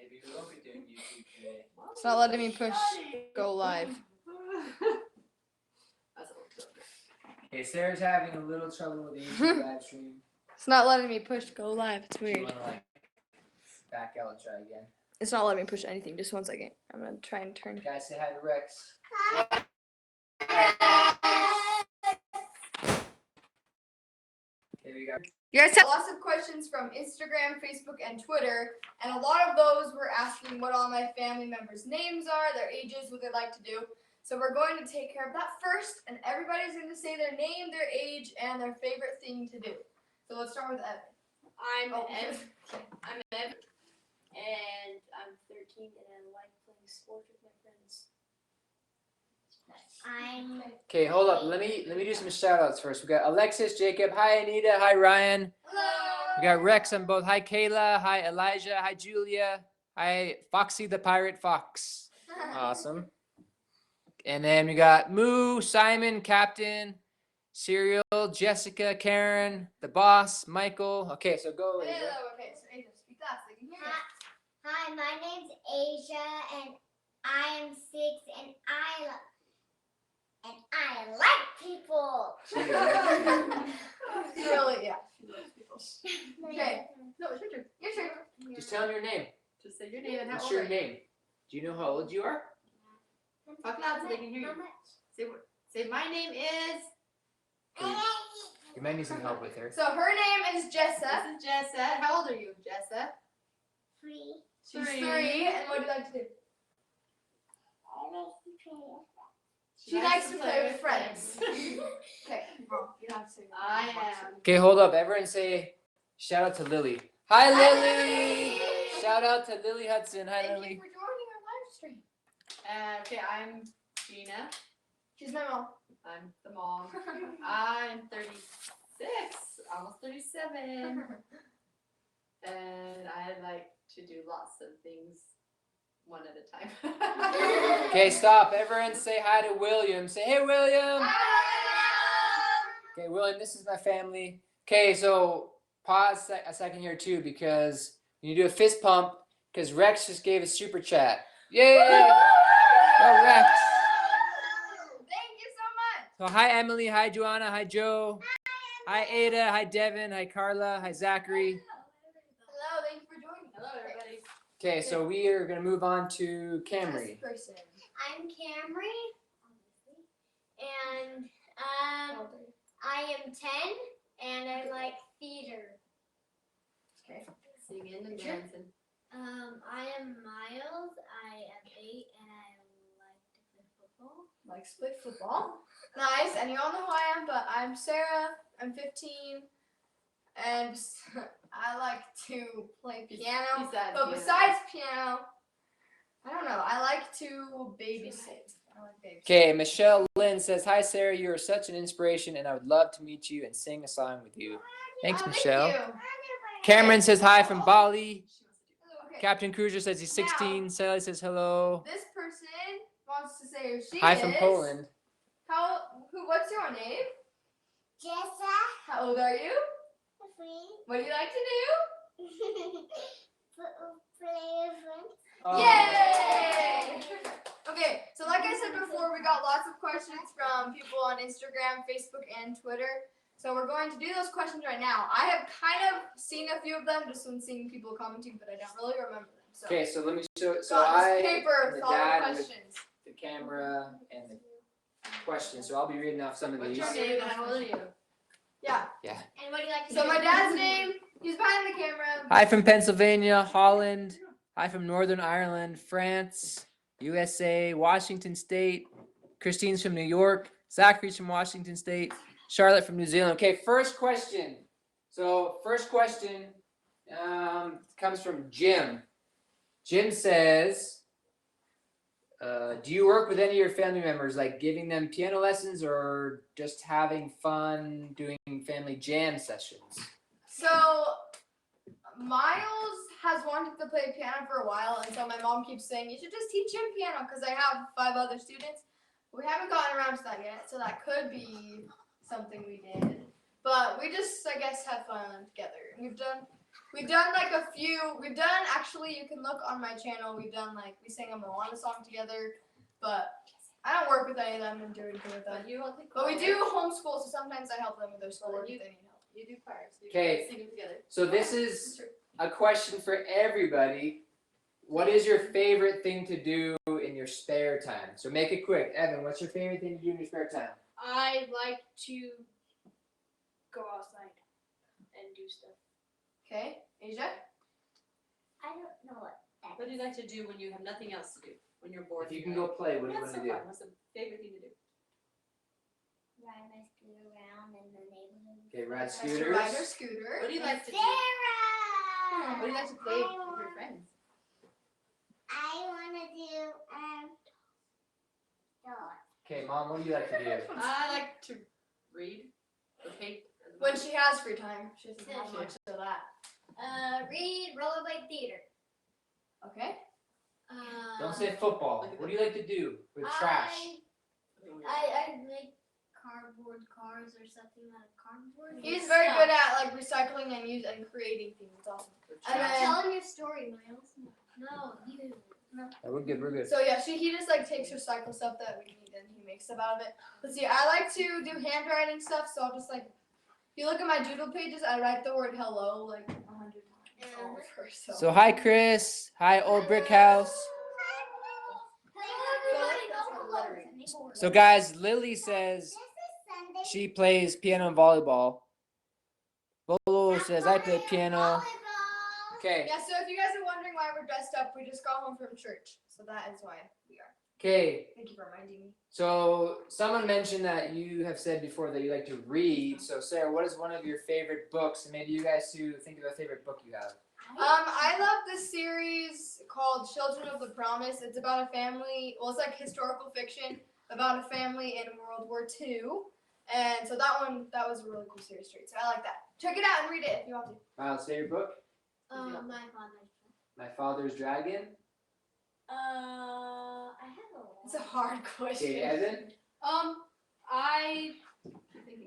Maybe we won't be doing YouTube today. It's not letting me push go live. Okay, Sarah's having a little trouble with the YouTube live stream. It's not letting me push go live. It's You weird. wanna like back out and try again? It's not letting me push anything. Just 1 second. I'm gonna try and turn. Guys, say hi to Rex. Okay, we got. You guys have lots of questions from Instagram, Facebook, and Twitter, and a lot of those were asking what all my family members' names are, their ages, what they like to do. So we're going to take care of that first, and everybody's going to say their name, their age, and their favorite thing to do. So let's start with Evan. I'm Oh. Ev. I'm Ev, and I'm 13, and I like playing sports with my friends. I'm Okay, hold up. Let me do some shout outs first. We got Alexis, Jacob, hi Anita, hi Ryan. hello. We got Rex on both. Hi Kayla, hi Elijah, hi Julia, hi Foxy the Pirate Fox. Awesome. And then we got Moo, Simon, Captain, Serial, Jessica, Karen, the boss, Michael. Okay, so go. Asia. Okay, so Asia, speak fast. They can hear you. Hi, my name's Asia, and I am 6, and I like people. Really, yeah. Okay. No, it's your turn. Your turn. Just tell them your name. Just say your name and how What's old your are you? name? Do you know how old you are? Talk loud so they can hear you. Say my name is. You might need some help with her. So her name is Jessa. This is Jessa. How old are you, Jessa? 3. She's 3, and what do you like to do? She likes to play with friends. Okay. Well, you have to. I am. Okay, hold up. Everyone say shout out to Lily. Hi Lily! Shout out to Lily Hudson. Hi Thank Lily. you for joining our live stream. Okay, I'm Gina. She's my mom. I'm the mom. I'm 36, almost 37, and I like to do lots of things one at a time. Okay, stop. Everyone say hi to William. Say hey William. Okay, William, this is my family. Okay, so pause a second here too because you do a fist pump because Rex just gave a super chat. Yay! Go Rex. Thank you so much. So hi Emily, hi Joanna, hi Joe, hi Ada, hi Devin, hi Carla, hi Zachary. Hello, thank you for joining. Hello, everybody. Okay, so we are gonna move on to Camry. This person. I'm Camry, and How old are you? I am 10, and I like theater. Okay. Singing and dancing. I am Miles. I am 8, and I like to play football. Like split football. Nice. And you all know who I am, but I'm Sarah. I'm 15. And I like to play piano. But besides piano, I don't know. I like to babysit. I like babysitting. Okay, Michelle Lynn says, hi Sarah, you are such an inspiration and I would love to meet you and sing a song with you. Thanks, Michelle. Thank you. Cameron says hi from Bali. Okay. Captain Cruiser says he's 16. Sally says hello. This person wants to say who she Hi is. from Poland. What's your name? Jessa, How old are you? 3. What do you like to Play with friends. Oh. do? Yay! Okay, so like I said before, we got lots of questions from people on Instagram, Facebook, and Twitter. So we're going to do those questions right now. I have kind of seen a few of them just when seeing people commenting, but I don't really remember them. So Okay, so let me show it. So got I this paper am with the all the dad with questions. the camera and the questions. So I'll be reading off some of What's these. your name and how old are you? Yeah. And what do you like to So do? my dad's name, he's behind the camera. Hi from Pennsylvania, Holland. Hi from Northern Ireland, France, USA, Washington State. Christine's from New York. Zachary's from Washington State. Charlotte from New Zealand. Okay, first question. So first question comes from Jim. Jim says, do you work with any of your family members, like giving them piano lessons or just having fun doing family jam sessions? So Miles has wanted to play piano for a while, and so my mom keeps saying, you should just teach him piano because I have 5 other students. We haven't gotten around to that yet, so that could be something we did. But we just, I guess, had fun together. We've done We've done like a few. We've done actually. You can look on my channel. We've done like we sang a Moana song together, but I don't work with any of them and do anything with them. But you all think. But we do homeschool, so sometimes I help them with their schoolwork if they need help. You do choir, so you Okay. can sing it together. So this is a question for everybody. What is your favorite thing to do in your spare time? So make it quick. Evan, what's your favorite thing to do in your spare time? I like to go outside and do stuff. Okay, Asia. I don't know what that What do you like to do when you have nothing else to do? When you're bored? If you can go play, what do you want What's to so do? fun? What's the favorite thing to do? ride my scooter around in the neighborhood. Okay, ride Nice to scooters. ride her scooter. What do you like to do? Sarah! What do you like to play with your friends? I want to do dogs. Okay, Mom, what do you like to do? I like to read or paint. When she has free time, she doesn't have much of that. Read rollerblade theater. Okay. Don't say football. What do you like to do with trash? I make cardboard cars or something out of cardboard. He's very good at like recycling and creating things. It's awesome. And then, Telling your story, Miles. No, you. We're good, we're good. so yeah, he just like takes recycle stuff that we need and he makes stuff out of it. Let's see, I like to do handwriting stuff, so I'll just like, if you look at my doodle pages, I write the word hello like 100 times all over. So hi, Chris. Hi, Old Brick House. So guys, Lily says she plays piano and volleyball. Bolo says I play piano. Okay. Yeah, so if you guys are wondering why we're dressed up, we just got home from church. So that is why we are. Okay. Thank you for reminding me. So someone mentioned that you have said before that you like to read. So Sarah, what is one of your favorite books? And maybe you guys too think of a favorite book you have. I love this series called Children of the Promise. It's about a family. Well, it's like historical fiction about a family in World War II. And so that was a really cool series. So I like that. Check it out and read it if you want to. Miles' favorite book? My father's. My Father's Dragon. I have a lot. It's a hard question. Okay, Evan. I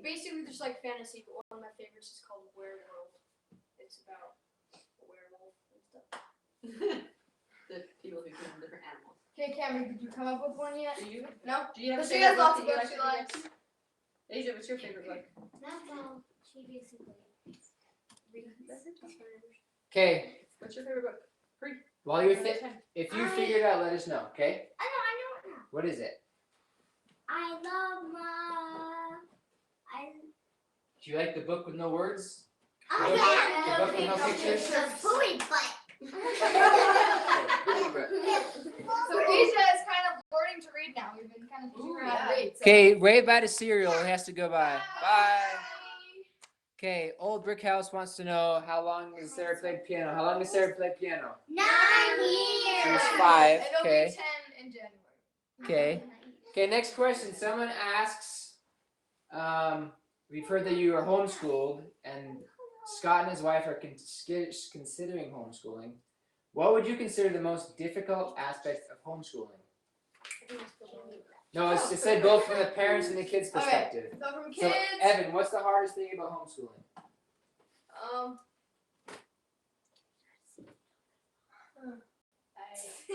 basically just like fantasy, but one of my favorites is called Werewolf. It's about a werewolf and stuff. The people who kill different animals. Okay, Cameron, did you come up with one yet? Do you? No? Do you have a But she favorite has lots book of that books you she like to likes. read? Asia, what's your favorite book? That's all she basically reads. Okay, What's your favorite book? while you're if you figure it out, let us know. Okay. I know now. What is it? I love Do you like the book with no words? I The book with no pictures? The bully butt. So Asia is kind of learning to read now. We've been kind of teaching her how to read. So. Okay, wave bye to Cereal. He has to go by. Bye. Okay, Old Brick House wants to know how long has Sarah played piano? How long has Sarah played piano? 9 She years. was 5. It'll Okay. be 10 in January. Okay. Okay, next question. Someone asks, we've heard that you are homeschooled, and Scott and his wife are considering homeschooling. What would you consider the most difficult aspect of homeschooling? No, it said both from the parents and the kids' Okay. perspective. So from So, kids, Evan, what's the hardest thing about homeschooling?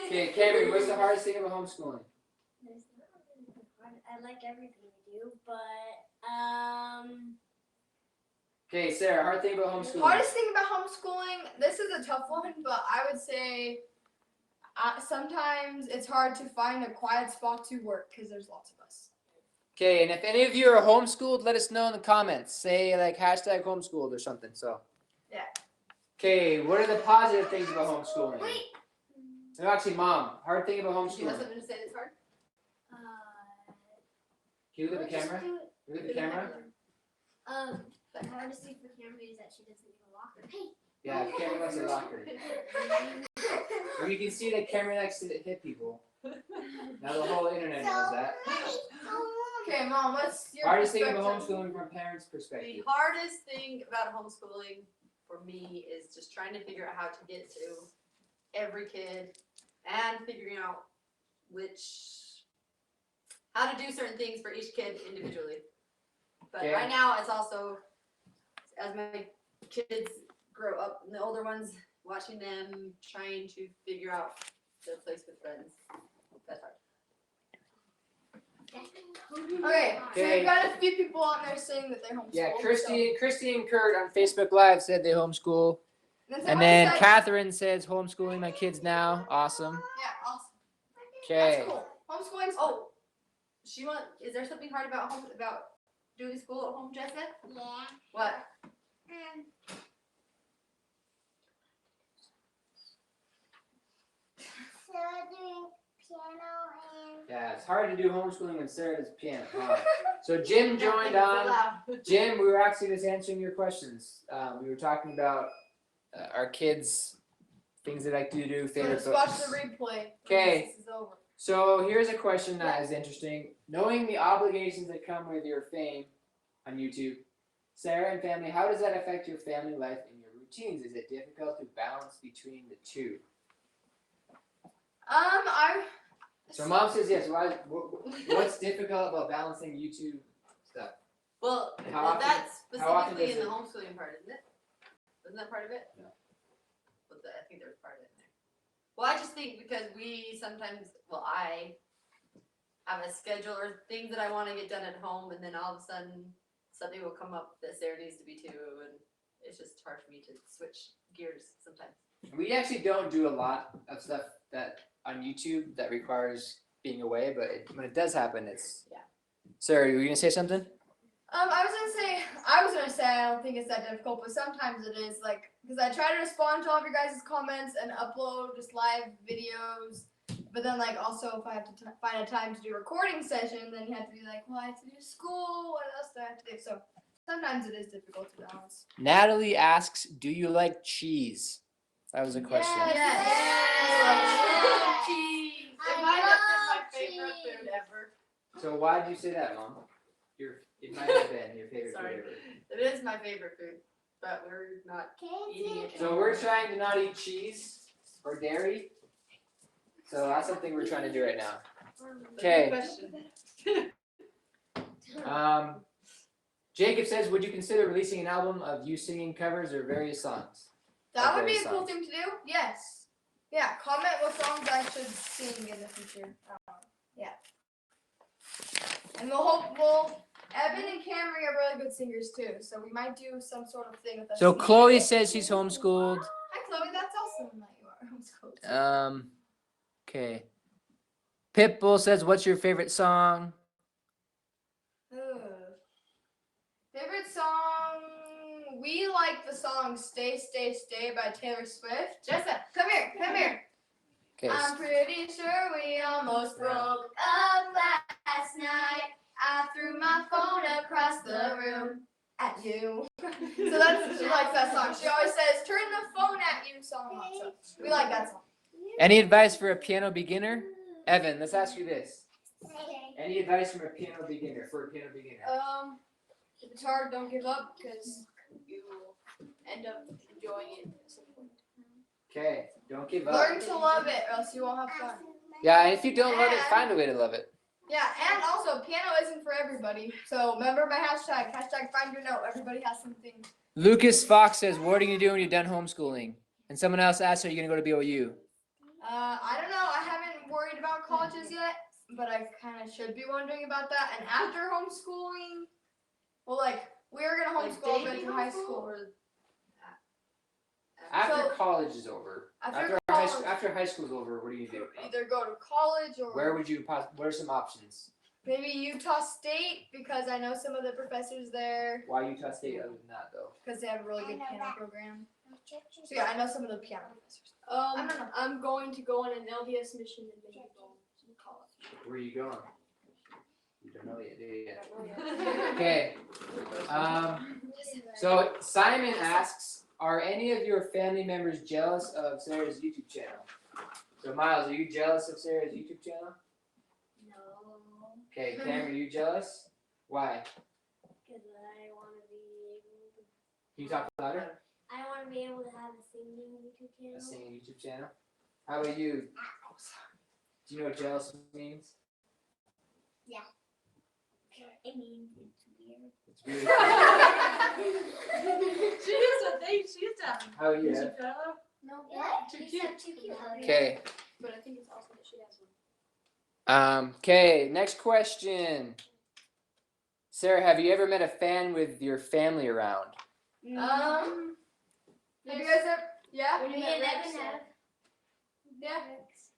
Okay, Cameron, what's the hardest thing about homeschooling? I like everything we do, but Okay, Sarah, hard thing about homeschooling. hardest thing about homeschooling, this is a tough one, but I would say sometimes it's hard to find a quiet spot to work because there's lots of us. Okay, and if any of you are homeschooled, let us know in the comments. Say like hashtag homeschooled or something. So. Yeah. Okay, what are the positive things about homeschooling? wait. No, actually, Mom, hard thing about Do you have homeschooling. something to say that's hard? Can you look at the camera? Look at the camera. The hardest thing for Cameron is that she doesn't get a locker. Hey. Yeah, Cameron likes a locker. Or you can see that Cameron likes to hit people. Now the whole internet knows that. Okay, Mom, what's your Hardest thing about perspective? homeschooling from a parent's The perspective. hardest thing about homeschooling for me is just trying to figure out how to get to every kid and figuring out how to do certain things for each kid individually. But Okay. right now it's also, as my kids grow up, and the older ones, watching them trying to figure out their place with friends. That's hard. Okay, so Okay. we've got a few people on there saying that they're homeschooled. Yeah, so- Christy and Kurt on Facebook Live said they homeschool. And someone then said- Catherine says homeschooling my kids now. Awesome. Yeah, awesome. Okay. That's cool. Homeschooling's fun. Oh, is there something hard about doing school at home, Jessica? Yeah. What? So doing piano and Yeah, it's hard to do homeschooling when Sarah does piano. Huh? So Jim joined It's on. allowed. Jim, we were actually just answering your questions. We were talking about our kids, things they like to do, So favorite let's watch books. the replay. Okay. This is over. So here's a question that is interesting. Knowing the obligations that come with your fame on YouTube, Sarah and family, how does that affect your family life and your routines? Is it difficult to balance between the two? So mom says yes. What's difficult about balancing YouTube stuff? Well, How often- that's how often specifically in does the homeschooling part, isn't it? Isn't that part of it? No. Well, I think there's part of it in there. Well, I just think because I have a schedule or things that I want to get done at home, and then all of a sudden something will come up that Sarah needs to be too, and it's just hard for me to switch gears sometimes. We actually don't do a lot of stuff that on YouTube that requires being away, but when it does happen, it's. Yeah. Sarah, were you gonna say something? I was gonna say I don't think it's that difficult, but sometimes it is, like, because I try to respond to all of your guys' comments and upload just live videos, but then, like, also if I have to find a time to do a recording session, then you have to be like, well, I have to do school, what else do I have to do? So sometimes it is difficult to balance. Natalie asks, "Do you like cheese?" That was a question. Yes. Cheese. I It might have been my love favorite cheese. food ever. So why did you say that, Mom? It might have been your favorite Sorry. food ever. It is my favorite food, but we're not eating it. So we're trying to not eat cheese or dairy. So that's something we're trying to do right now. Okay. Good question. Jacob says, would you consider releasing an album of you singing covers or various songs? That would be Okay, a cool songs. thing to do. Yes. Yeah. Comment what songs I should sing in the future. Yeah. And Evan and Camry are really good singers too, so we might do some sort of thing with us. So Chloe says she's homeschooled. Hi Chloe, that's awesome that you are homeschooled. Okay. Pitbull says, what's your favorite song? Favorite song? We like the song "Stay, Stay, Stay" by Taylor Swift. Jessica. Come here. Okay. I'm pretty sure we almost broke up last night. I threw my phone across the room at you. So she likes that song. She always says, "Turn the phone at you" song. a lot, so we like that song. Any advice for a piano beginner? Evan, let's ask you this. Any advice from a piano beginner for a piano beginner? If it's hard, don't give up because you will end up enjoying it at some point. Okay, don't give up. Learn to love it, or else you won't have fun. Yeah, and if you don't love it, find a way to love it. Yeah, and also piano isn't for everybody. So remember my hashtag find your note. Everybody has something. Lucas Fox says, what are you doing when you're done homeschooling? And someone else asked, are you going to go to BOU? I don't know. I haven't worried about colleges yet, but I kind of should be wondering about that. And after homeschooling, well, like we're gonna homeschool daily into high homeschool school. or After So- college is over. After After high school's over, what do you do? Either go to college or Where would you, what are some options? maybe Utah State because I know some of the professors there Why Utah State other than that, though? because they have a really good piano program. So yeah, I know some of the piano professors. I don't know. I'm going to go on an LDS mission and maybe go to college. Where are you going? You don't know yet, do you? I don't know yet. Okay. So Simon asks, are any of your family members jealous of Sarah's YouTube channel? So Miles, are you jealous of Sarah's YouTube channel? No, Okay, Cam, are you jealous? Why? because I want to be able to. Can you talk louder? I want to be able to have a singing YouTube A channel. singing YouTube channel. How about you? Do you know what jealous means? It means to be weird. It's weird. She used to have them. How are you? Is she Ed? fellow? No. What? Too You cute. said too cute. Okay. But I think it's awesome that she has one. Okay, next question. Sarah, have you ever met a fan with your family around? Have you guys ever? Yeah. When you Me met and Rex, Evan have. Yeah.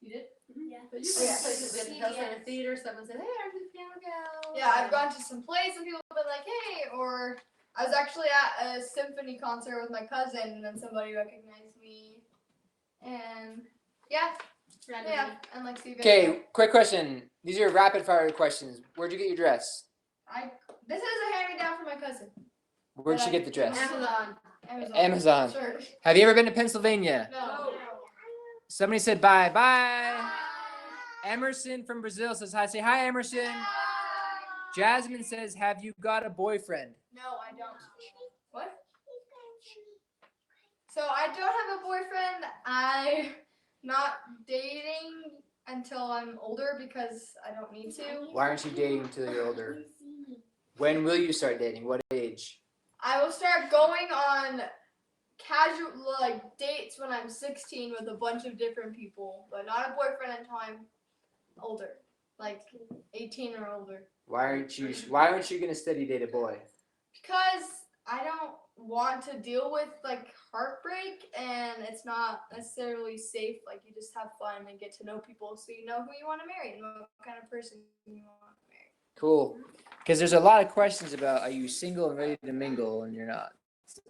You did? Yeah. But you Oh, yeah. went places in the CVS. theater, someone said, hey, I'm the piano gal. Yeah, I've gone to some plays and people have been like, hey, or I was actually at a symphony concert with my cousin and then somebody recognized me. And yeah, and like see Okay, quick question. These are rapid fire questions. Where'd you get your dress? This is a hand me down from my cousin. Where'd she get the dress? Amazon. Amazon. Sure. Have you ever been to Pennsylvania? No. Somebody said bye. Bye. Emerson from Brazil says hi. Say hi, Emerson. Jasmine says, have you got a boyfriend? No, I don't. What? So I don't have a boyfriend. I'm not dating until I'm older because I don't need to. Why aren't you dating until you're older? When will you start dating? What age? I will start going on casual dates when I'm 16 with a bunch of different people, but not a boyfriend until I'm older, like 18 or older. Why aren't you gonna steady date a boy? Because I don't want to deal with heartbreak, and it's not necessarily safe. Like, you just have fun and get to know people so you know who you want to marry and what kind of person you want to marry. Cool. Because there's a lot of questions about, are you single and ready to mingle, and you're not. So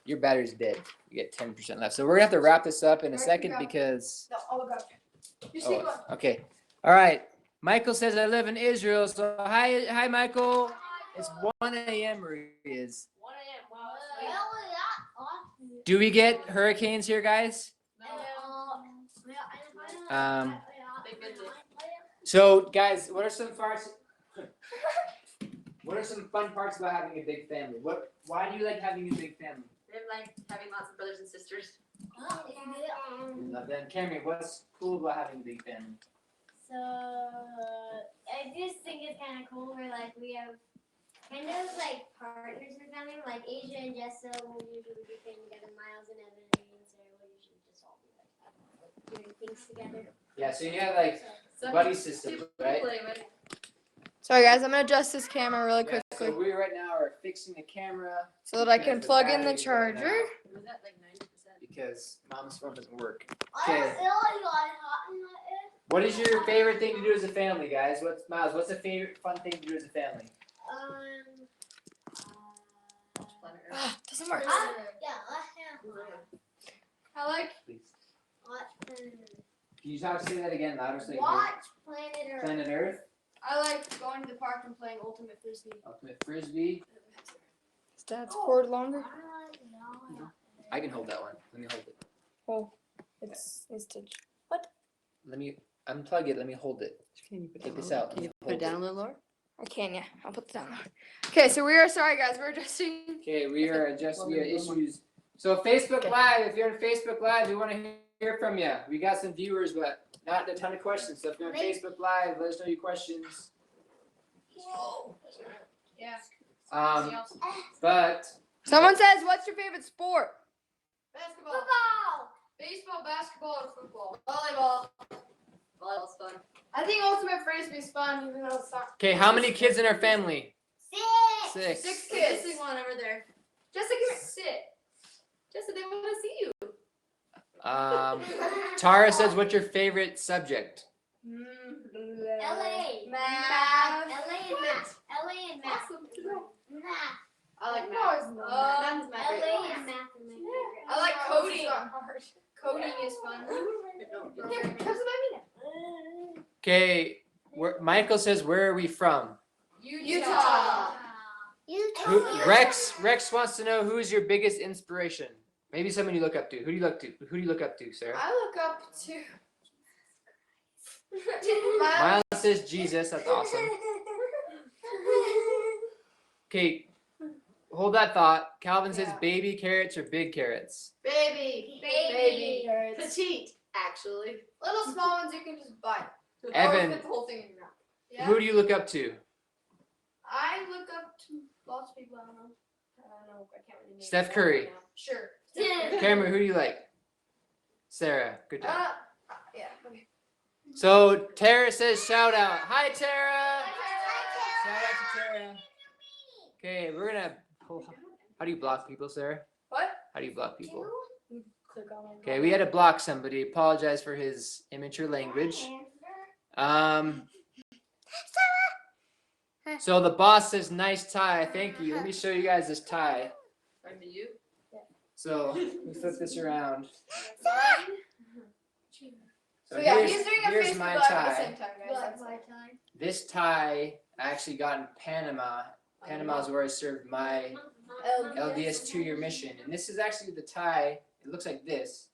your battery's dead. You get 10% left. So we're gonna have to wrap this up in a second because. No, I'll go. Just keep going. Okay. All right. Michael says I live in Israel. So hi, Michael. It's 1 a.m. where he is. 1 a.m. Wow. Well, that awesome. Do we get hurricanes here, guys? Big busy. So, guys, what are some fun parts about having a big family? Why do you like having a big family? They like having lots of brothers and sisters. Love that. Cameron, what's cool about having a big family? So I just think it's kind of cool where we have kind of partners in the family, like Asia and Jessa will usually be playing together, Miles and Evan and Sarah will usually just all be doing things together. Yeah, so you have So buddy keep systems, right? play with. Sorry, guys. I'm gonna adjust this camera really Yeah, quickly so we right now are fixing the camera so that I can because plug in the battery's running charger. out Was that like 90%? because Mom's phone doesn't work. I Okay. don't feel like I hot in my What is your favorite thing to do as a family, guys? What's the favorite fun thing to do as a family? Planet Earth. Doesn't work. I like. Please. Can you say that again louder so you can Watch Planet hear? Earth. Planet Earth, I like going to the park and playing Ultimate Frisbee. Ultimate Frisbee. Is Dad's cord longer? I can hold that one. Let me hold it. Oh, it's to. Let me unplug it. Let me hold it. Take this out. Can you put it down a little lower? I can, yeah. I'll put it down. Okay, so we are sorry, guys. We're adjusting. Okay, we are adjusting. We have issues. So Facebook Live, if you're on Facebook Live, we want to hear from you. We got some viewers, but not a ton of questions. So if you're on Facebook Live, let us know your questions. Yeah. But Someone says, "What's your favorite sport?" Basketball. Football. Baseball, basketball, or football. Volleyball. Volleyball's fun. I think Ultimate Frisbee is fun, even though it's not. okay, how many kids in our family? 6. 6. 6 We're kids. missing one over there. Jessica, come here. Sit. Jessica, they want to see you. Tara says, "What's your favorite subject?" LA. Math. LA and math. LA and math. Awesome to know. Math. I like No, math. it's not. Math's my favorite. LA and math are my favorite. I like coding. Coding is fun. Here, Here, come to Okay, Michael says, "Where are we from?" Utah. Rex wants to know who's your biggest inspiration. Maybe someone you look up to. Who do you look to, Sarah? I look up to. Miles says Jesus. That's awesome. Okay, hold that thought. Calvin says Yeah. baby carrots or big carrots. Baby. Baby. Carrots. Petite, actually. Little small ones you can just buy. Evan, Fit the whole thing in your mouth. Yeah. who do you look up to? I look up to lots of people. I don't know. I can't really name Steph them Curry. right now. Sure. Cameron, who do you like? Sarah. Good job. Yeah. Okay. So Tara says shout out. Hi Tara. Shout out to Tara. Okay, we're gonna. How do you block people, Sarah? What? How do you block people? Click on it. Okay, we had to block somebody. Apologize for his immature language. So the boss says nice tie. Thank you. Let me show you guys this tie. From you. So we flip this around. So yeah, here's- he's doing a here's Facebook my Live at the tie. same time, guys. That's my it. time. This tie I actually got in Panama. Panama is where I served my LDS 2-year mission, and this is actually the tie. It looks like this,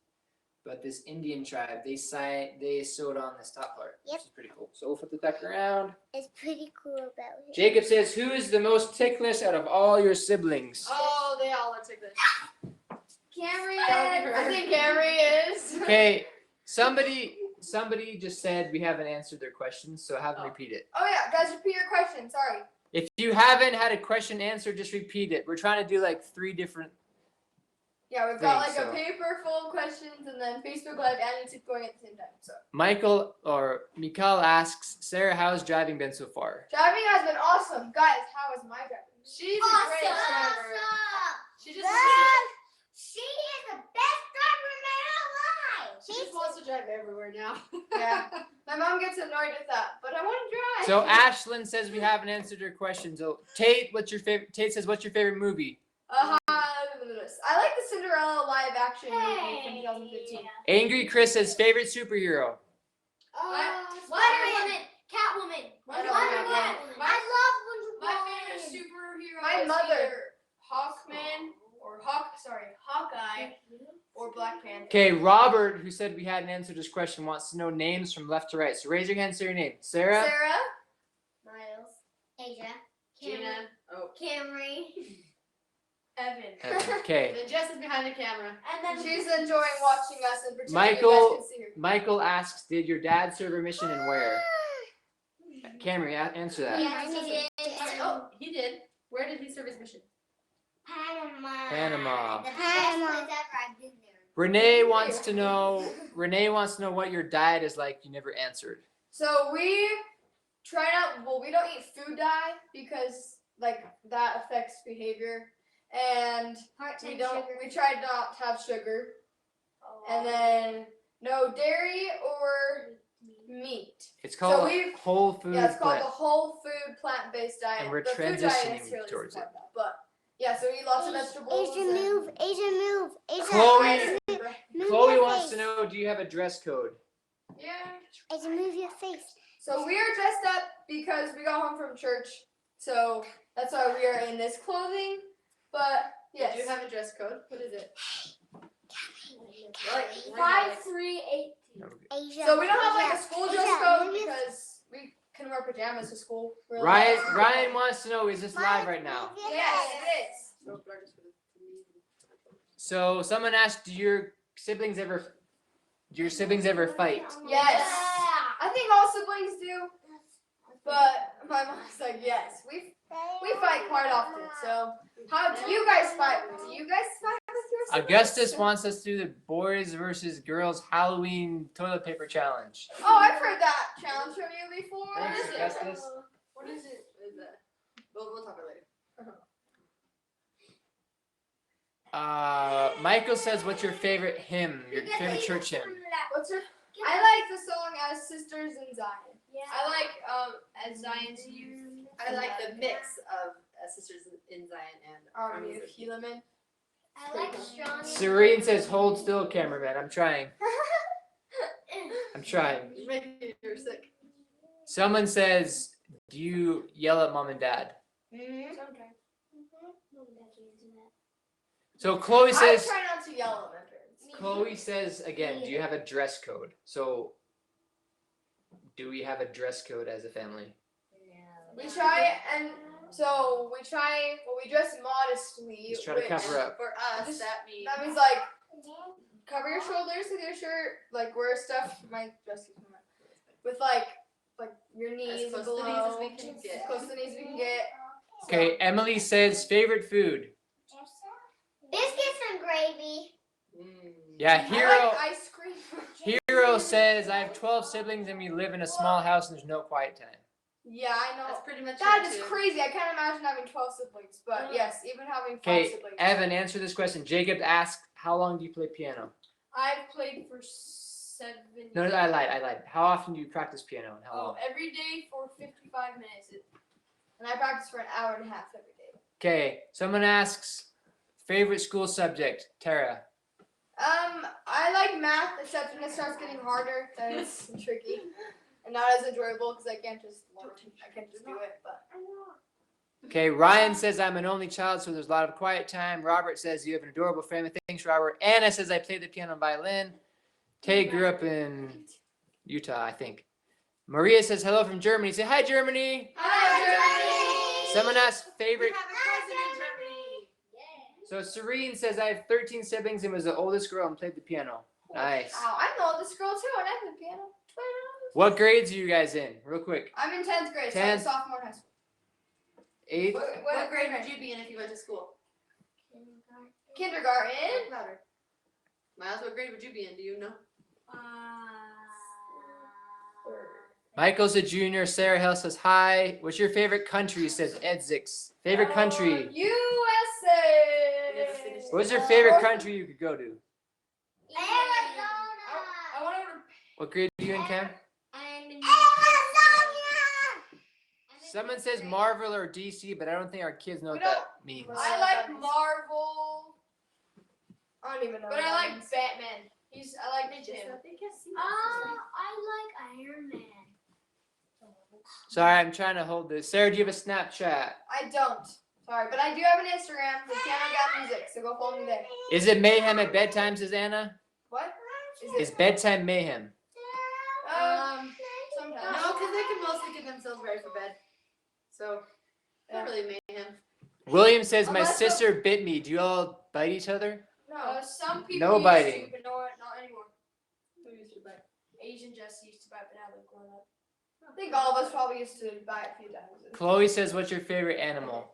but this Indian tribe they sewed on this top part, which is pretty cool. So we'll flip it back around. It's pretty cool about it. Jacob says, "Who is the most ticklish out of all your siblings?" Oh, they all look like this. Camry That would be is. her. I think Camry is. Okay, somebody just said we haven't answered their questions, so have them Oh. repeat it. Oh yeah, guys, repeat your question. Sorry. If you haven't had a question answered, just repeat it. We're trying to do like 3 different. Yeah, we've got like Thanks, a so. paper full of questions and then Facebook Live and YouTube going at the same time. So Mikhail asks, Sarah, how's driving been so far? driving has been awesome, guys. How is my driving? She's a great driver. She just She is the best driver in my whole life. she just wants to drive everywhere now. Yeah. My mom gets annoyed with that, but I want to drive. So Ashlyn says we haven't answered her question. So Tate, Tate says, what's your favorite movie? I like the Cinderella live action movie from 2015. Angry Chris says favorite superhero. Wonder Woman, Catwoman, Wonder Wonder Woman. Woman. My- I love Wonder My Woman. favorite superhero My is mother. either Hawkman or Hawkeye or Black Panther. Okay, Robert, who said we hadn't answered his question, wants to know names from left to right. So raise your hand, say your name. Sarah. Sarah. Miles, Asia, Gina. Oh. Camry, Evan. Okay. Then Jess is behind the camera. and then She's enjoying watching us and pretending Michael- you guys can see her. Michael asks, did your dad serve a mission and where? Camry, answer that. Yes, he did. Oh, he did. Where did he serve his mission? Panama. Panama. The best place ever. I've been there. Renee wants to know what your diet is like. You never answered. So we try not. Well, we don't eat food dye because like that affects behavior, and Part-time we don't. sugar. We try not to have sugar, and then no dairy or meat. It's called So a we- whole food Yeah, it's called plant. the whole food plant-based diet. And we're the food diet transitioning necessarily towards doesn't have that, but yeah, so we eat lots of vegetables. Asia, move. Asia, move. Asia, Chloe- Asia, move Chloe your wants face. to know, do you have a dress code? Yeah. Asia, move your face. So we are dressed up because we got home from church, so that's why we are in this clothing. But yes, Do you have a dress code? What is it? Like 5318. Asia. so we don't have like a Asia, school Asia, dress code move your- because we can wear pajamas to school. We're Ryan allowed. Ryan wants to know, is this live right now? Move your Yes, face. it is. So someone asked, do your siblings ever fight? Yes. I think all siblings do, but my mom's like, yes, we fight quite often. So how do you guys fight? Do you guys fight with your siblings? Augustus wants us to do the boys versus girls Halloween toilet paper challenge. Oh, I've heard that challenge from you before. Thanks, What is it? Augustus. What is it? What is that? We'll talk about it later. Michael says, what's your favorite hymn? Your favorite church hymn? What's your? I like the song "As Sisters in Zion." I like As Zion's Youth. I like the mix of Sisters in Zion and Army of Helaman. I like strong. Serene says, hold still, cameraman. I'm trying. I'm trying. You're making her sick. Someone says, do you yell at mom and dad? So Chloe I says, try not to yell at my parents. Chloe says again, do you have a dress code? So do we have a dress code as a family? We try and so we try. Well, we dress modestly. Just try to which- cover up. For us, that means That means like cover your shoulders with your shirt, like wear stuff. My dress is with like your knees as close to below, the knees as we can as get. close to the knees we can get. Okay, Emily says favorite food. Biscuits and gravy. Yeah, I Hero. like ice cream. Hero says I have 12 siblings and we live in a small house and there's no quiet time. Yeah, I know. That's pretty much That it is too. crazy. I can't imagine having 12 siblings, but yes, even having 5 Okay, siblings. Evan, answer this question. Jacob asked, how long do you play piano? I've played for 7 years. No, I lied. How often do you practice piano and how long? Every day for 55 minutes. And I practice for an hour and a half every day. Okay, someone asks, favorite school subject, Tara. I like math, except when it starts getting harder, then it's tricky and not as enjoyable because I can't just do it. But Okay, Ryan says I'm an only child, so there's a lot of quiet time. Robert says you have an adorable family. Thanks, Robert. Anna says I play the piano and violin. Tay grew up in Utah, I think. Maria says hello from Germany. Say hi, Germany. hi, Someone asked favorite. We have a cousin in Germany. So Serene says I have 13 siblings and was the oldest girl and played the piano. Nice. Wow, I'm the oldest girl too, and I play piano. What grades are you guys in? Real quick. I'm in 10th grade, so I'm a 10th. sophomore in high school. 8th. What grade would you be in if you went to school? Kindergarten. Louder. Miles, what grade would you be in? Do you know? Michael's a junior. Sarah Hill says hi. What's your favorite country? Says Edzix. Favorite country. USA. What's your favorite country you could go to? Arizona. I want to go to. What grade are you in, Cam? I'm in Someone says Marvel or DC, but I don't think our kids know what that means. I like Marvel. I don't even know. But what I that like means. Batman. I like him. I like Iron Man. Sorry, I'm trying to hold this. Sarah, do you have a Snapchat? I don't. Sorry, but I do have an Instagram, the Piano Gal Music, so go follow me there. Is it mayhem at bedtime, says Anna? What? Is bedtime mayhem? Sometimes. No, because they can mostly get themselves ready for bed. So, not really mayhem. William says, my Unless sister bit me. Do you all bite each other? No. Some people No used biting. to, but not anymore. Who used to bite? Asian Jesse used to bite, but now they've grown up. I think all of us probably used to buy a few times. Chloe says, what's your favorite animal?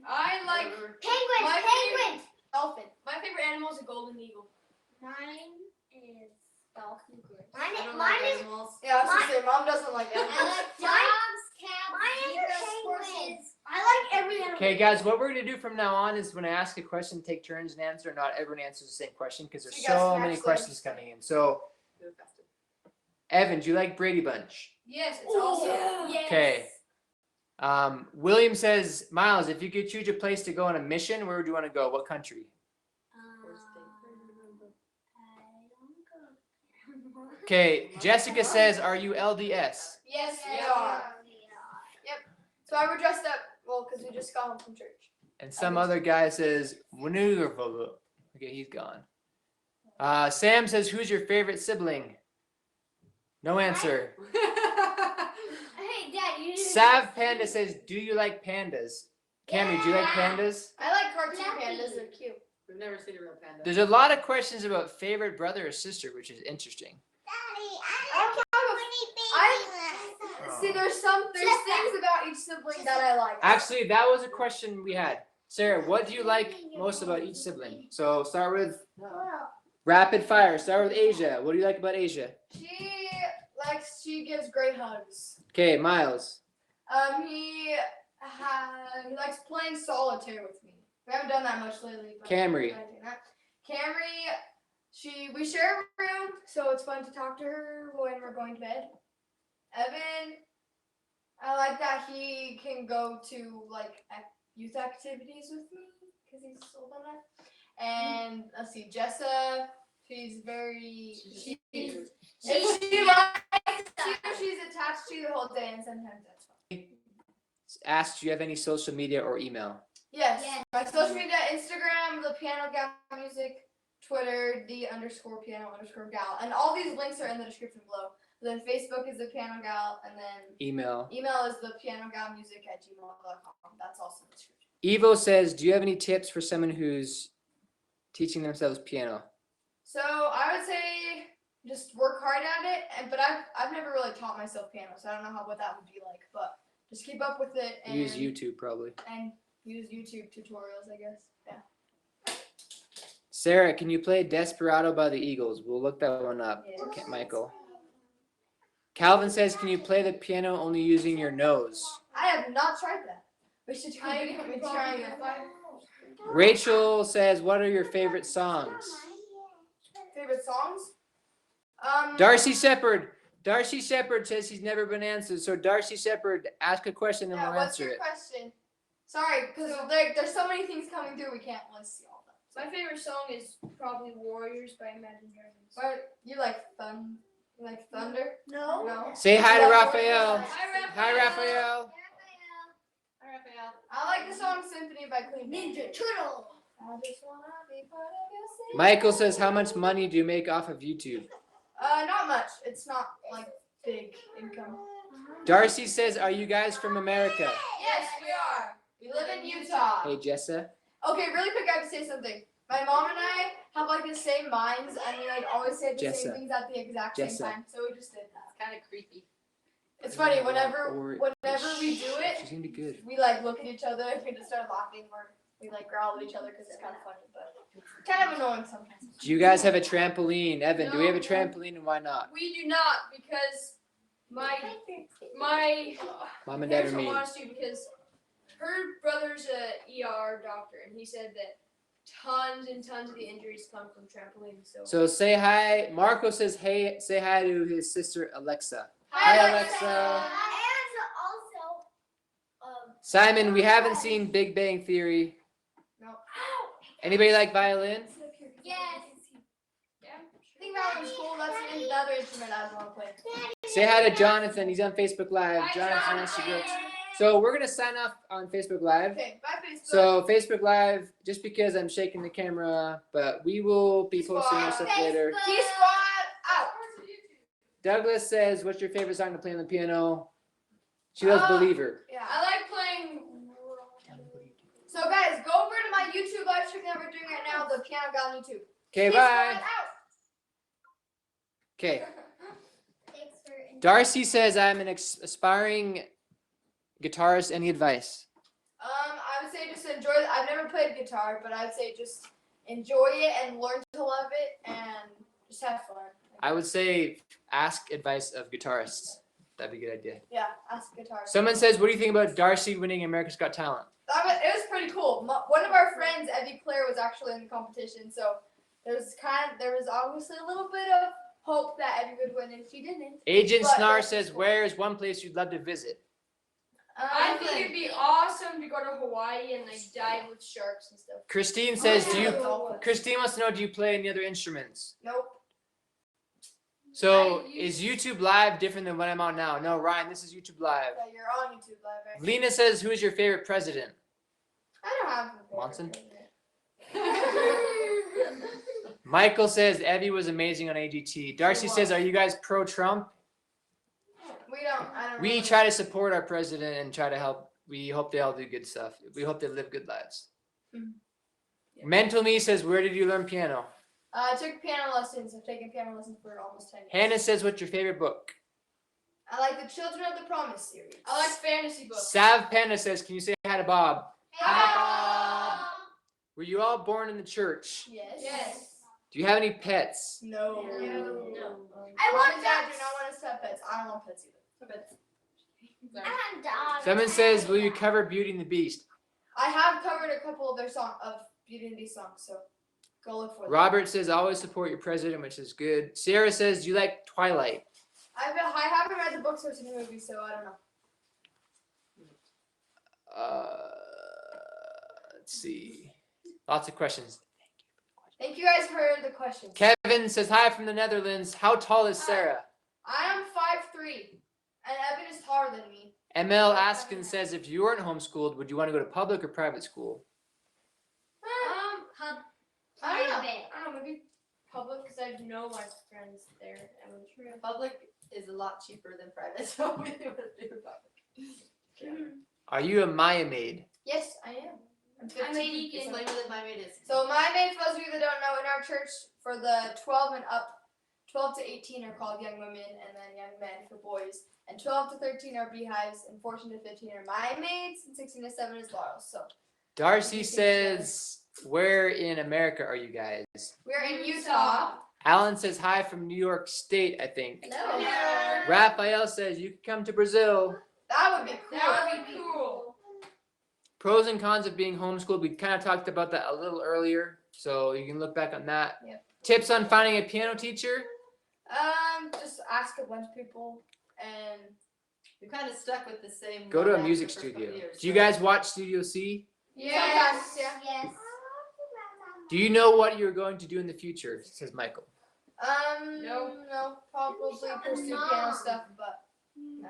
I like Penguins. My Penguins. Dolphin. my favorite animal is a golden eagle. Mine is dolphin. I don't Mine like is. animals. Yeah, I was gonna say, Mom doesn't like I animals. like dogs, cats, penguins. I like every animal. Okay, guys, what we're going to do from now on is when I ask a question, take turns and answer. Not everyone answers the same question because there's You gotta so snatch many them. questions coming in. So, Do it faster. Evan, do you like Brady Bunch? Yes, it's awesome. Yes. Okay. William says, Miles, if you could choose a place to go on a mission, where would you want to go? What country? Okay, Jessica says, are you LDS? Yes, we Yeah. are. So I were dressed up, well, because we just got home from church. And some other guy says, Winugervogo. Okay, he's gone. Sam says, who's your favorite sibling? No answer. Hey, Dad, you didn't. Sav Panda says, do you like pandas? Cammy, do you like pandas? I like cartoon Fluffy. pandas, they're cute. We've never seen a real panda. There's a lot of questions about favorite brother or sister, which is interesting. See, there's things about each sibling that I like. Actually, that was a question we had. Sarah, what do you like most about each sibling? So start with rapid fire. Start with Asia. What do you like about Asia? She gives great hugs. Okay, Miles. He likes playing solitaire with me. We haven't done that much lately. But Camry. Camry, we share a room, so it's fun to talk to her when we're going to bed. Evan, I like that he can go to youth activities with me because he's old enough. And let's see, Jessa, she's very if she likes you, she's attached to you the whole day, and sometimes that's fun. Asked, do you have any social media or email? Yes. Yes. My social media, Instagram, the Piano Gal Music, Twitter, _piano_gal, and all these links are in the description below. Then Facebook is the Piano Gal, and then Email. email is the pianogalmusic@gmail.com. That's also in the description. Evo says, do you have any tips for someone who's teaching themselves piano? So I would say just work hard at it, but I've never really taught myself piano, so I don't know what that would be like. But just keep up with it and Use YouTube probably. and use YouTube tutorials, I guess. Yeah. Sarah, can you play Desperado by the Eagles? We'll look that one up. Yes. Okay, Michael. Calvin says, can you play the piano only using your nose? I have not tried that. We should try it. Me trying it. Rachel says, what are your favorite songs? Favorite songs? Darcy Shepard says he's never been answered. So Darcy Shepard, ask a question and Yeah, we'll what's answer your it. question? Sorry, because there's so many things coming through, we can't list all of them. My favorite song is probably Warriors by Imagine Dragons. But you like thunder? No. No. Say hi to Yeah, Raphael. Hi, Hi, Raphael. Hi, Raphael. I like the song Symphony by Queen. Ninja Turtle. I just wanna be part of your symphony. Michael says, how much money do you make off of YouTube? Not much. It's not like big income. Darcy says, are you guys from America? Yes, we are. We live in Utah. Hey, Jessa. Okay, really quick, I have to say something. My mom and I have like the same minds, and we like always say the same Jessa. things at the exact same Jessa. time. So we just did that. It's kind of creepy. It's funny. Whenever we do it, She's gonna be good. we like look at each other and we just start laughing, or we like growl at each other because it's kind of funny, but kind of annoying sometimes. Do you guys have a trampoline? Evan, do we have a trampoline and why not? We do not because my Mom and Dad parents are don't mean. want us to because her brother's a ER doctor and he said that tons and tons of the injuries come from trampolines. So say hi. Marco says, hey, say hi to his sister Alexa. Hi, Hi, Alexa. Alexa. Also, Simon, we haven't seen Big Bang Theory. No. Anybody like violin? yes. I think violin's cool. That's the other instrument I want to play. Say hi to Jonathan. He's on Facebook Live. Hi, Jonathan wants to go. Jonathan. So we're gonna sign off on Facebook Live. Okay, bye Facebook. So Facebook Live, just because I'm shaking the camera, but we will be posting more stuff later. Key Squad out. Douglas says, what's your favorite song to play on the piano? She loves Believer. Yeah. I like playing. So guys, go over to my YouTube live stream that we're doing right now, the Piano Guy on YouTube. Okay, Key bye. Squad out. Okay. Thanks for Darcy says, I'm an aspiring guitarist. Any advice? I would say just enjoy it. I've never played guitar, but I'd say just enjoy it and learn to love it and just have fun. I would say ask advice of guitarists. That'd be a good idea. Yeah, ask guitar. Someone says, what do you think about Darcy winning America's Got Talent? It was pretty cool. One of our friends, Evie Claire, was actually in the competition, so there was obviously a little bit of hope that Evie would win, and she didn't. Agent But Snar that's says, cool. where is one place you'd love to visit? I think it'd be awesome to go to Hawaii and like dive with sharks and stuff. Christine says, Oh, Christine wants to know, do you play any other instruments? Nope. So is YouTube Live different than what I'm on now? No, Ryan, this is YouTube Live. Yeah, you're on YouTube Live, right? Lena says, who is your favorite president? I don't have a favorite Monson? president. Michael says, Evie was amazing on AGT. Darcy says, are you guys pro-Trump? I don't We know. try to support our president and try to help. We hope they all do good stuff. We hope they live good lives. Mhm. Yeah. Mental Me says, where did you learn piano? I took piano lessons. I've taken piano lessons for almost 10 years. Hannah says, what's your favorite book? I like the Children of the Promise series. I like fantasy books. Sav Panda says, can you say hi to Bob? Hi, Were you all born in the church? Yes. Yes. Do you have any pets? No. No. I want and Dad do not want us to have pets. I don't want pets either. I have dogs. Someone says, will you cover Beauty and the Beast? I have covered a couple of their Beauty and the Beast songs, so go look for them. Robert says, always support your president, which is good. Sarah says, do you like Twilight? I haven't read the books or seen the movie, so I don't know. Let's see. Lots of questions. Thank you guys for the questions. Kevin says, hi from the Netherlands. How tall is Sarah? I am 5'3", and Evan is taller than me. ML Askin says, if you weren't homeschooled, would you want to go to public or private school? I don't know. I don't know, maybe public because I know my friends there. Public is a lot cheaper than private, so we would do public. Are you a Maya maid? Yes, I am. I'm 15. I'm a deacon. Explain what my maid is. So my main, for those of you that don't know, in our church for the 12 12 to 18 are called young women, and then young men for boys. And 12 to 13 are beehives, and 14 to 15 are my maids, and 16 to 7 is Laurel's. So Darcy says, where in America are you guys? we're in Utah. Alan says hi from New York State, I think. Hello. Raphael says you can come to Brazil. That would be cool. That would be cool. Pros and cons of being homeschooled. We kind of talked about that a little earlier, so you can look back on that. Yep. Tips on finding a piano teacher? Just ask a bunch of people, and We kind of stuck with the same. Go to one a music after for a couple studio. years, Do you so- guys watch Studio C? yes, yeah. Yes. Do you know what you're going to do in the future? Says Michael. No, probably pursue piano stuff, but no.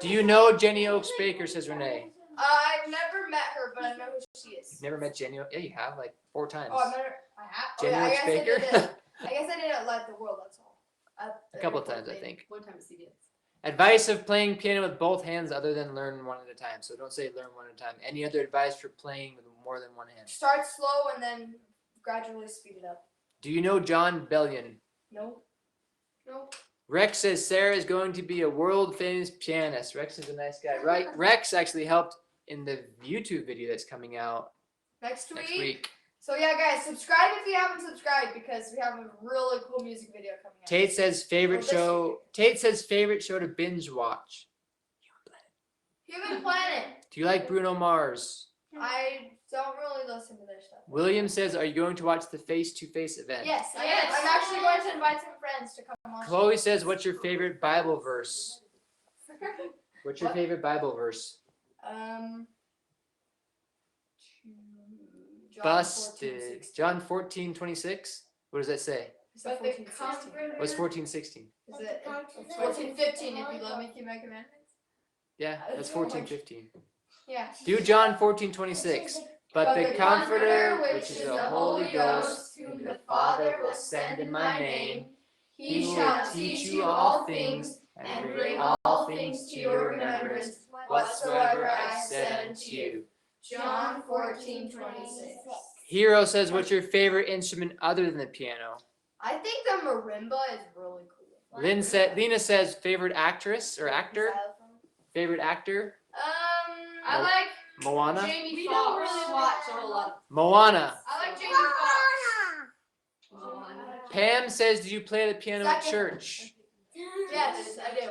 Do you know Jenny Oaks Baker? Says Renee. I've never met her, but I know who she is. You've never met Jenny Oaks? Yeah, you have, like 4 times. Oh, I met her. I have. Jenny I Oaks guess Baker? I guess I didn't let the world. That's all. A couple times, I think. One time at CDS. Advice of playing piano with both hands other than learn one at a time. So don't say learn one at a time. Any other advice for playing with more than one hand? Start slow and then gradually speed it up. Do you know John Bellion? No. Rex says Sarah is going to be a world famous pianist. Rex is a nice guy, right? Rex actually helped in the YouTube video that's coming out Next next week. week. So yeah, guys, subscribe if you haven't subscried because we have a really cool music video coming out. Tate says favorite Oh, this show. Tate says favorite show to binge watch. Human Planet. Do you like Bruno Mars? I don't really listen to their stuff. William says, are you going to watch the face-to-face event? Yes, I am. Yes. I'm actually going to invite some friends to come on. Chloe says, what's your favorite Bible verse? What's your What? favorite Bible verse? John Busted. John 14:26. What does that say? But the comforter. What's 14:16? Is it 14:15? If you love me, keep my commandments. Yeah, that's 14:15. Yeah. Do John 14:26. But the Comforter, which is the Holy Ghost, whom the Father will send in my name, he will teach you all things and bring all things to your remembrance whatsoever I said unto you. John 14:26. Hero says, what's your favorite instrument other than the piano? I think the marimba is really cool. Lena says, favorite actress or actor? Favorite actor? I like Moana? Jamie We Foxx. don't really watch a whole lot Moana. I like Jamie Foxx. of. Pam says, do you play the piano at Second. church? Yes, I do.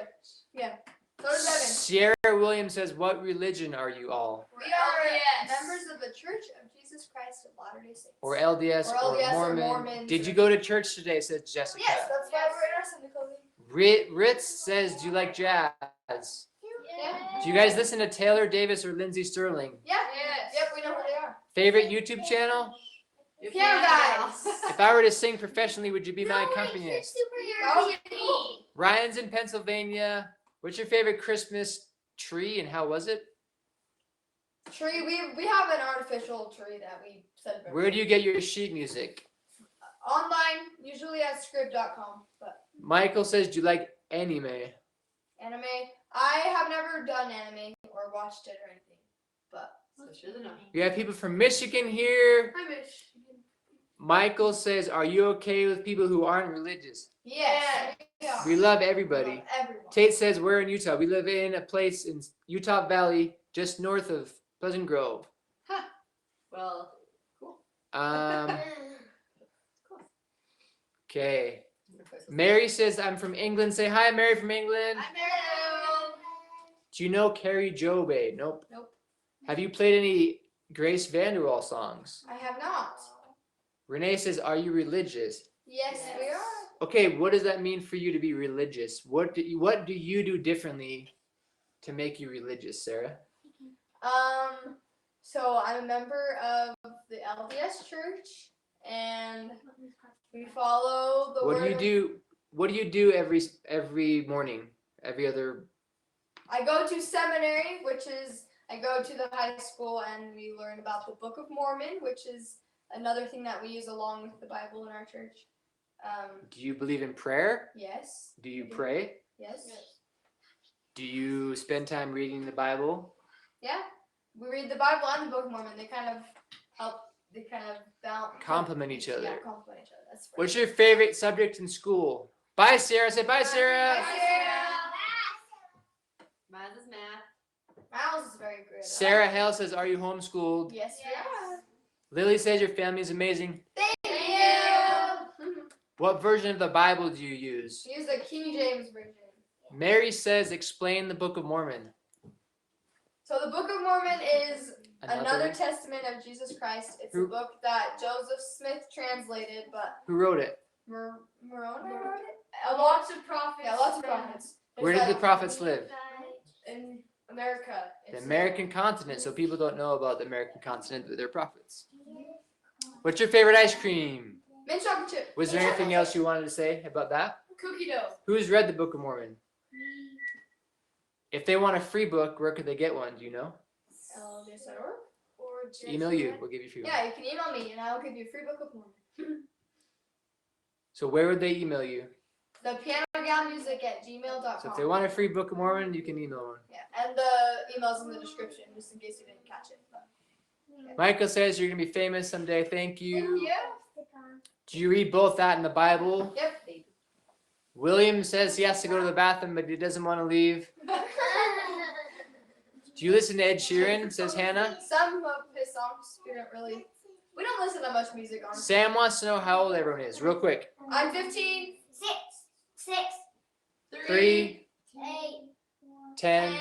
Yeah. So does Evan. Sierra Williams says, what religion are you all? We are LDS. members of the Church of Jesus Christ of Latter-day Saints. Or LDS Or or, LDS or Mormon. Mormons Did you or- go to church today, says Jessica. Yes, that's why we're in our Sunday clothing. Ritz says, do you like jazz? Yeah. Do you guys listen to Taylor Davis or Lindsey Sterling? Yeah. Yes. Yep, we know who they are. Favorite YouTube channel? Piano guys. If I were to sing professionally, would you be my accompanist? That would be cool. Ryan's in Pennsylvania. What's your favorite Christmas tree and how was it? Tree. We have an artificial tree that we set up. Where do you get your sheet music? Online, usually at script.com, but Michael says, do you like anime? anime. I have never done anime or watched it or anything, but So should have known. We have people from Michigan here. I wish. Michael says, are you okay with people who aren't religious? Yes. Yeah. We love everybody. Everyone. Tate says, we're in Utah. We live in a place in Utah Valley, just north of Pleasant Grove. Well, cool. Okay. Mary says, I'm from England. Say hi, Mary from England. I'm Meryl. Do you know Carrie Jobe? Nope. Nope. Have you played any Grace Vanderwall songs? I have not. Renee says, are you religious? Yes, we are. Okay, what does that mean for you to be religious? What do you do differently to make you religious, Sarah? So I'm a member of the LDS Church, and we follow the What word. do you do? What do you do every morning? Every other? I go to seminary, which is I go to the high school, and we learn about the Book of Mormon, which is another thing that we use along with the Bible in our church. Do you believe in prayer? Yes. Do you pray? Yes. Do you spend time reading the Bible? Yeah. We read the Bible and the Book of Mormon. They kind of help they kind of balance. Complement each other. Yeah, complement each other. That's right. What's your favorite subject in school? Bye, Sarah. Say bye, Sarah. Bye, Sarah. Mine is math. Miles is very good. Sarah Hale says, are you homeschooled? Yes, we are. Lily says your family is amazing. Thank you. What version of the Bible do you use? Use the King James version. Mary says, explain the Book of Mormon. So the Book of Mormon is another testament of Jesus Christ. It's a book that Joseph Smith translated, but Who wrote it? Moroni wrote it. Lots of prophets. Yeah, lots of prophets. Where did the prophets live? In America? The American continent. So people don't know about the American continent, but they're prophets. What's your favorite ice cream? Mint chocolate chip. Was there anything else you wanted to say about that? Cookie dough. Who's read the Book of Mormon? If they want a free book, where could they get one? Do you know? Or just Email you. We'll give you a free one. Yeah, you can email me and I will give you a free Book of Mormon. So where would they email you? thepianogalmusic@gmail.com. So if they want a free Book of Mormon, you can email one. Yeah, and the email's in the description, just in case you didn't catch it. But. Michael says you're going to be famous someday. Thank you. Thank you. Do you read both that in the Bible? Yep. William says he has to go to the bathroom, but he doesn't want to leave. Do you listen to Ed Sheeran? Says Hannah. Some of his songs we don't listen to much music on. Sam wants to know how old everyone is. Real quick. I'm 15. 6, 3, 8, 10.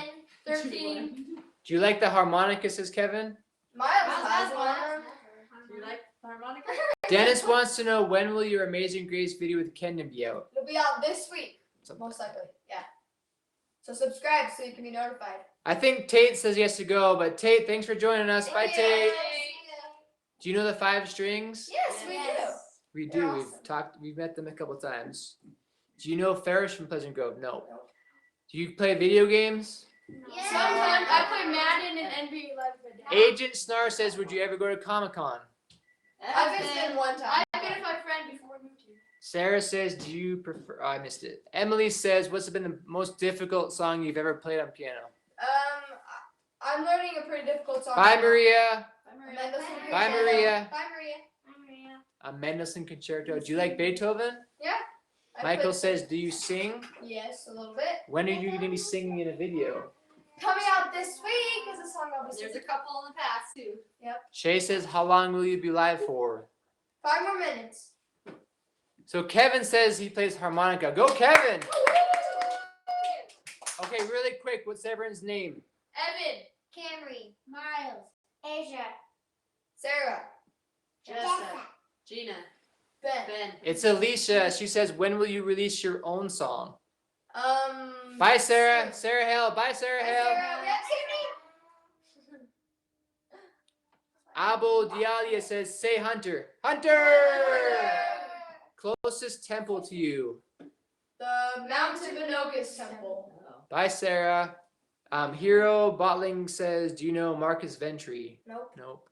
13. Do you like the harmonica? Says Kevin. Miles has one. Do you like harmonica? Dennis wants to know when will your Amazing Grace video with Kendon be out? It'll be out this week, most likely. Yeah. So subscribe so you can be notified. I think Tate says he has to go, but Tate, thanks for joining us. Bye, Tate. Do you know the 5 strings? Yes, we do. We They're do. awesome. We've met them a couple times. Do you know Ferris from Pleasant Grove? No. Do you play video games? Sometimes I play Madden and NBA Live for Dad. Agent Snar says, would you ever go to Comic-Con? I've visited one time. I've been with my friend before we moved here. Sarah says, do you prefer... Oh, I missed it. Emily says, what's been the most difficult song you've ever played on piano? I'm learning a pretty difficult song. Bye, Maria. Mendelssohn Bye, Concerto. Maria. Bye, Maria. A Mendelssohn Concerto. Do you like Beethoven? I Michael played- says, do you sing? Yes, a little bit. When are you going to be singing in a video? Coming out this week is a song I'll be There's a singing. couple in the past too. Shay says, how long will you be live for? 5 more minutes. So Kevin says he plays harmonica. Go, Kevin! Okay, really quick, what's everyone's name? Evan, Camry, Miles, Asia, Sarah, Jessa, Gina, Ben. Ben. It's Alicia. She says, when will you release your own song? Um. Bye, Sarah. Sarah Hale. Bye, Sarah Hale. Sarah, yeah, Abo Dialia says, say Hunter. Hunter! Closest temple to you. The Mount Tibanogus Temple. Bye, Sarah. Hero Bottling says, do you know Marcus Ventry? Nope. Nope.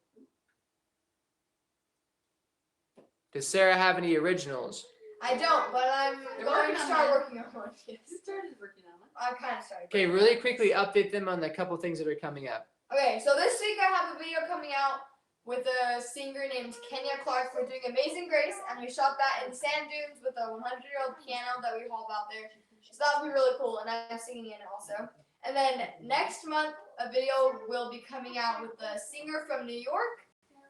Does Sarah have any originals? I don't, but I'm They're going working to on start that. working on one. Yes. Who started working on it? I kind of started. Okay, really quickly update them on the couple things that are coming up. Okay, so this week I have a video coming out with a singer named Kenya Clark. We're doing Amazing Grace, and we shot that in sand dunes with a 100-year-old piano that we hauled out there. So that'll be really cool, and I'm singing in it also. And then next month, a video will be coming out with a singer from New York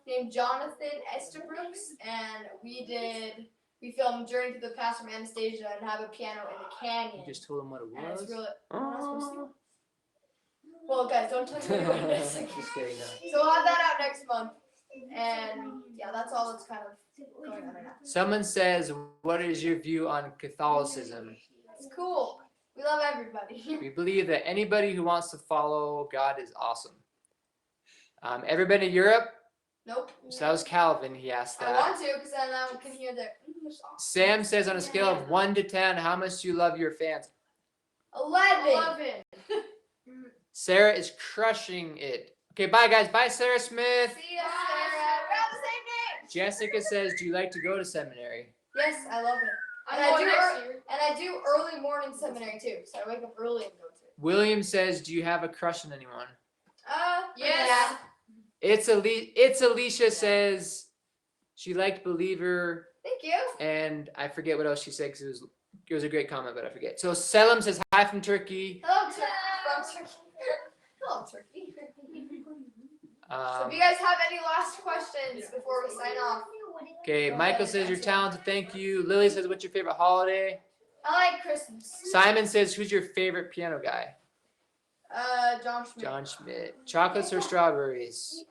named Jonathan Estabrooks, and we filmed Journey to the Past from Anastasia and have a piano in the canyon. You just told them what it And it's was? really, Oh. well, guys, don't tell me what it is. Just kidding, no. So we'll have that out next month. And yeah, that's all that's kind of going on right now. Someone says, what is your view on Catholicism? It's cool. We love everybody. We believe that anybody who wants to follow God is awesome. Everybody in Europe? Nope. So that was Calvin, he asked I that. want to because then I can hear their English song. Sam says, on a scale of 1 to 10, how much do you love your fans? 11. Sarah is crushing it. Okay, bye guys. Bye, Sarah Smith. See ya, Sarah. We're on the same name. Jessica says, do you like to go to seminary? Yes, I love it. I'm And I going do next year. And I do early morning seminary too, so I wake up early and go to it. William says, do you have a crush on anyone? Yes. It's Alicia says she liked Believer, Thank you. and I forget what else she said because it was a great comment, but I forget. So Selim says hi from Turkey. Hello, Turkey. Hello, Turkey. So if you Um, guys have any last questions before we sign off. okay, Michael says you're talented. Thank you. Lily says what's your favorite holiday? I like Christmas. Simon says who's your favorite piano guy? John Schmidt. John Schmidt. Chocolates or strawberries?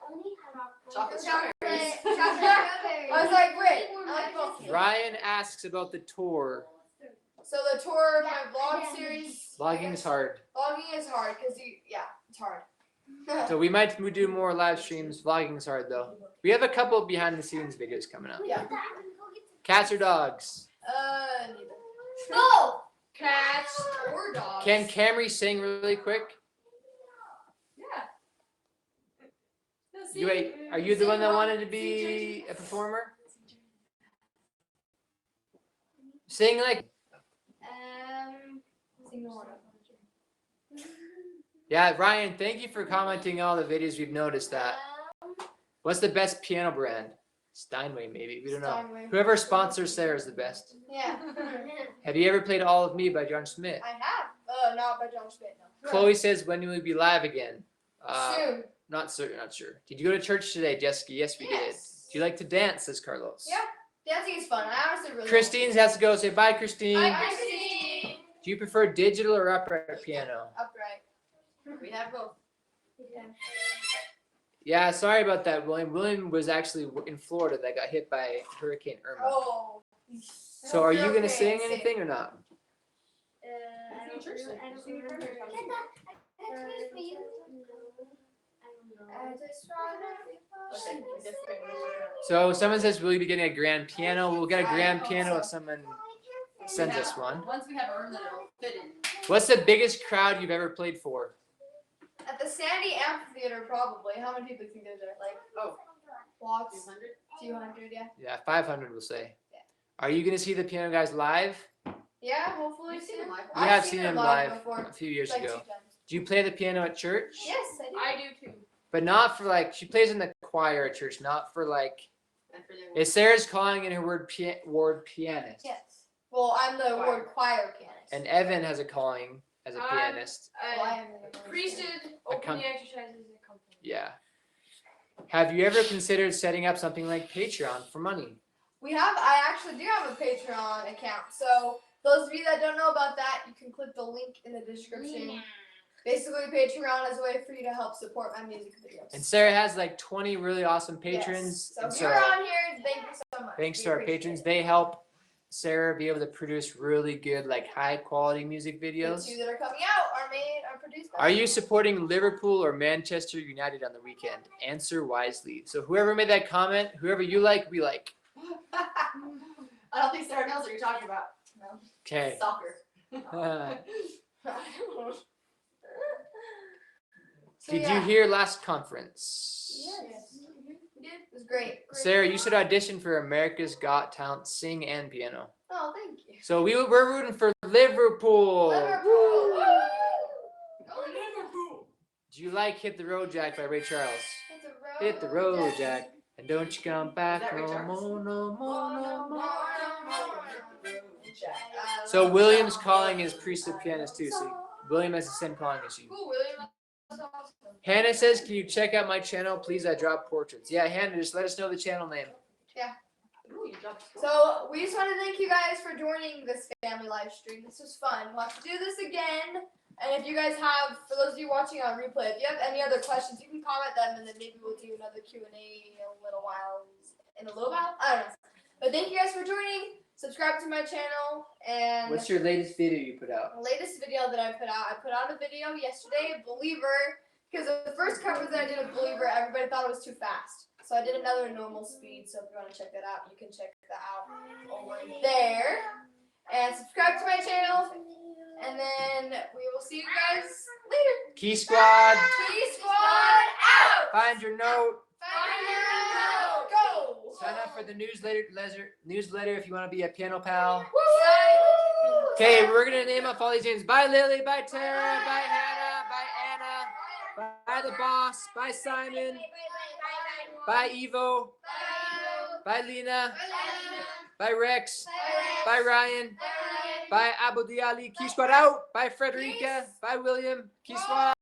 Chocolate Chocolate. strawberries. I was like, great. I like both. Ryan asks about the tour. So the tour, my vlog series. Vlogging is hard. Vlogging is hard because it's hard. So we might do more live streams. Vlogging is hard though. We have a couple behind the scenes videos coming up. Yeah. Cats or dogs? Neither. No. Cats or dogs. Can Camry sing really quick? Yeah. Are you the one that wanted to be a performer? Sing like. Sing the one. Yeah, Ryan, thank you for commenting all the videos. We've noticed that. What's the best piano brand? Steinway, maybe. We don't know. Steinway. Whoever sponsors Sarah is the best. Yeah. Have you ever played All of Me by John Schmidt? I have. Not by John Schmidt, no. Chloe says, when will we be live again? Soon. Not sure. Did you go to church today, Jessica? Yes, we did. Yes. Do you like to dance, says Carlos? Yeah. Dancing is fun. I honestly really Christine has to go. Say bye, Christine. Bye, Christine. Do you prefer digital or upright piano? Upright. We have both. Yeah, sorry about that, William. William was actually in Florida that got hit by Hurricane Irma. Oh. So are you Okay, going to sing sing. anything or not? I don't remember. So someone says, will you be getting a grand piano? We'll get a grand piano if someone sends us one. Once we have a room that it'll fit in. What's the biggest crowd you've ever played for? At the Sandy Amphitheater, probably. How many people do you think there's there? Like, lots? 200? 200, yeah. Yeah, 500 we'll say. Yeah. Are you going to see the piano guys live? Yeah, hopefully We've seen soon. them live. We I've have seen them live before. a few years Like ago. 2 times. Do you play the piano at church? Yes, I do. I do too. But not for like, she plays in the choir at church, not for like, And for the is Sarah's calling in her word pianist. Yes. Well, I'm the ward choir pianist. And Evan has a calling as a pianist. Well, I am the Priesthood, opening exercises, and accompaniment. Yeah. Have you ever considered setting up something like Patreon for money? I actually do have a Patreon account. So those of you that don't know about that, you can click the link in the description. Basically, Patreon is a way for you to help support my music videos. And Sarah has like 20 really awesome patrons. Yes. So And if you're on here, thank you so much. thanks We to our appreciate patrons, it. they help Sarah be able to produce really good, like high quality music The videos. 2 that are coming out are produced by Are you supporting Liverpool or Manchester United on the weekend? Answer wisely. So whoever made that comment, whoever you like, we like. I don't think Sarah knows what you're talking about. No. Okay. Soccer. So, Did yeah. you hear last conference? Yes. We did. It was great. Sarah, you should audition for America's Got Talent, sing and piano. Oh, thank you. So we're rooting for Liverpool. Liverpool. Woo! Go Liverpool. Do you like Hit the Road Jack by Ray Charles? Hit the road. Hit the road, Jack, and don't you come back Is that Ray no Charles? more, no more, no more. I So love William's that. calling is priesthood pianist too. So William has the same calling as you. Cool, William. That's awesome. Hannah says, "Can you check out my channel, please? I draw portraits." Yeah, Hannah, just let us know the channel name. Ooh, you dropped a So we just want to thank you guys for joining this family live stream. This was fun. We'll have to do this again. And if you guys have, for those of you watching on replay, if you have any other questions, you can comment them, and then maybe we'll do another Q&A in a little while. I don't know. But thank you guys for joining. Subscribe to my channel. And What's your latest video you put out? the latest video that I put out a video yesterday, Believer, because the first cover that I did of Believer, everybody thought it was too fast. So I did another normal speed, so if you want to check that out, you can check that out over there. And subscribe to my channel, and then we will see you guys later. Key Squad, Key Squad out! find your note. Find your note! Go! Sign up for the newsletter if you want to be a piano pal. Woo! Okay, we're gonna name off all these names. Bye, Lily. Bye, Tara. Bye, Hannah. Bye, Anna. Bye, the boss. Bye, Simon. Bye. Bye, Evo. Bye, Lena. Bye, Rex. Bye, Ryan. Bye, Abu Diali. Kiswat out. Bye, Frederica. Bye, William. Kiswat.